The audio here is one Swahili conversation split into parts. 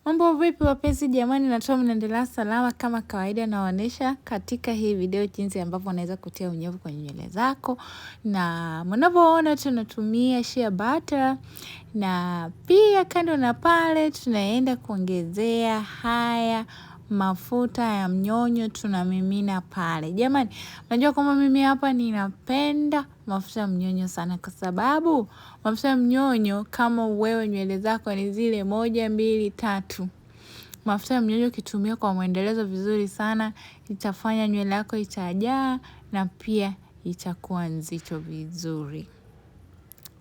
Mambo vipi wapenzi jamani, natumai mnaendelea salama kama kawaida. Naonesha katika hii video jinsi ambavyo unaweza kutia unyevu kwenye nywele zako, na mnapoona tunatumia shea butter, na pia kando na pale tunaenda kuongezea haya mafuta ya mnyonyo tunamimina pale. Jamani, unajua kwamba mimi hapa ninapenda mafuta ya mnyonyo sana, kwa sababu mafuta ya mnyonyo, kama wewe nywele zako ni zile 1, 2, 3, mafuta ya mnyonyo ukitumia kwa mwendelezo vizuri sana, itafanya nywele yako itajaa na pia itakuwa nzito vizuri.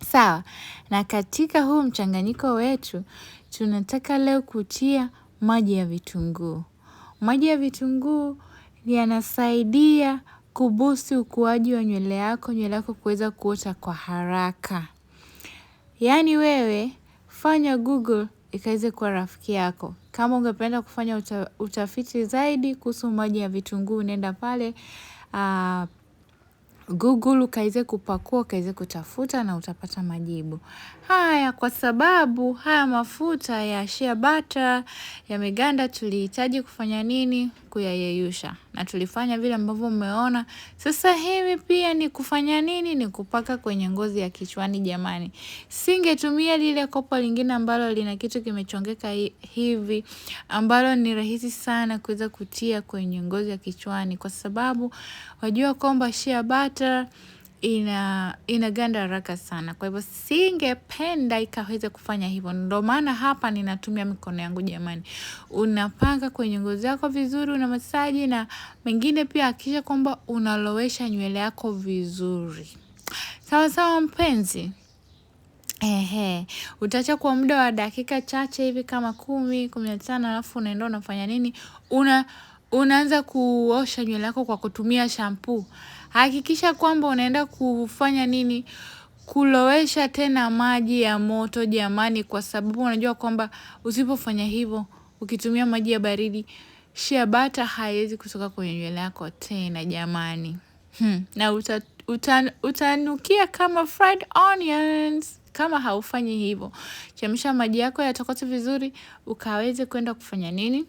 Sawa, na katika huu mchanganyiko wetu tunataka leo kutia maji ya vitunguu. Maji ya vitunguu yanasaidia kubusti ukuaji wa nywele yako kuweza kuota kwa haraka. Yaani wewe fanya Google ikaweze kuwa rafiki yako. Kama ungependa kufanya utafiti zaidi kuhusu maji ya vitunguu, nenda pale Google ukaweze kupakua, ukaweze kutafuta na utapata majibu. Haya, kwa sababu haya mafuta ya shea butter yameganda, tulihitaji kufanya nini? Kuyayeyusha. Na tulifanya vile ambavyo umeona. Sasa hivi pia ni kufanya nini? Ni kupaka kwenye ngozi ya kichwani jamani. Singetumia lile kopo lingine ambalo lina kitu kimechongeka hivi, ambalo ni rahisi sana kuweza kutia kwenye ngozi ya kichwani, kwa sababu wajua kwamba shea butter inaganda haraka sana. Kwa hivyo singependa ikaweze kufanya hivyo. Ndio maana hapa ninatumia mikono yangu jamani. Unapaka kwenye ngozi yako vizuri, una masaji, na mengine pia hakikisha kwamba unalowesha nywele yako vizuri. Sawa sawa mpenzi. Utaacha kwa muda wa dakika chache hivi kama 10, 15, alafu unaenda unafanya nini? Unaanza kuosha nywele yako kwa kutumia shampoo. Hakikisha kwamba unaenda kufanya nini? Kulowesha tena maji ya moto jamani, kwa sababu unajua kwamba usipofanya hivyo, ukitumia maji ya baridi, shea butter haiwezi kutoka kwenye nywele yako tena jamani. Na utanukia kama fried onions kama haufanyi hivyo. Chemsha maji yako yatokote vizuri, ukaweze kwenda kufanya nini?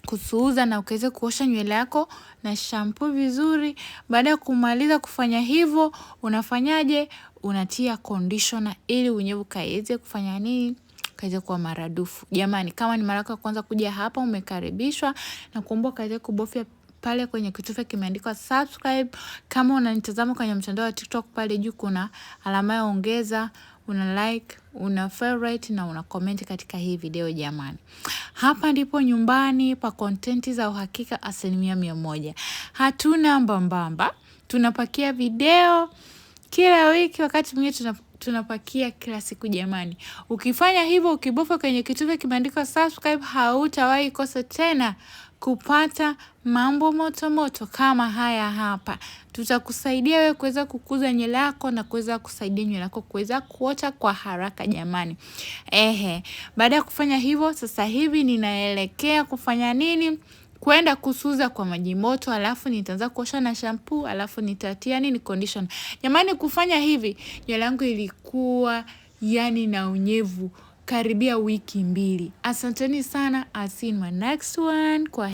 Kusuuza, na ukaweze kuosha nywele yako na shampoo vizuri. Baada ya kumaliza kufanya hivyo, unafanyaje? Unatia conditioner ili unyevu kaweze kufanya nini? Kaweze kuwa maradufu. Jamani, kama ni mara yako ya kwanza kuja hapa, umekaribishwa, na kuomba kaweze kubofya pale kwenye kitufe kimeandikwa subscribe. Kama unanitazama kwenye mtandao wa TikTok, pale juu kuna alama ya ongeza, una like, una favorite na una comment katika hii video jamani. Hapa ndipo nyumbani pa content za uhakika 100%. Hatuna mbambamba. Tunapakia video kila wiki, wakati mwingine tunapakia kila siku jamani. Ukifanya hivyo, ukibofya kwenye kitufe kimeandikwa subscribe, hautawahi kosa tena kupata mambo moto moto kama haya hapa. Tutakusaidia wewe kuweza kukuza nywele yako na kuweza kusaidia nywele yako kuweza kuota kwa haraka jamani. Baada ya kufanya hivyo, sasa hivi ninaelekea kufanya nini? Kwenda kusuza kwa maji moto, alafu nitaanza kuosha na shampoo, alafu nitatia nini? Conditioner. Jamani, kufanya hivi nywele yangu ilikuwa yani na unyevu karibia wiki 2. Asanteni sana. I'll see you in my next one. Kwa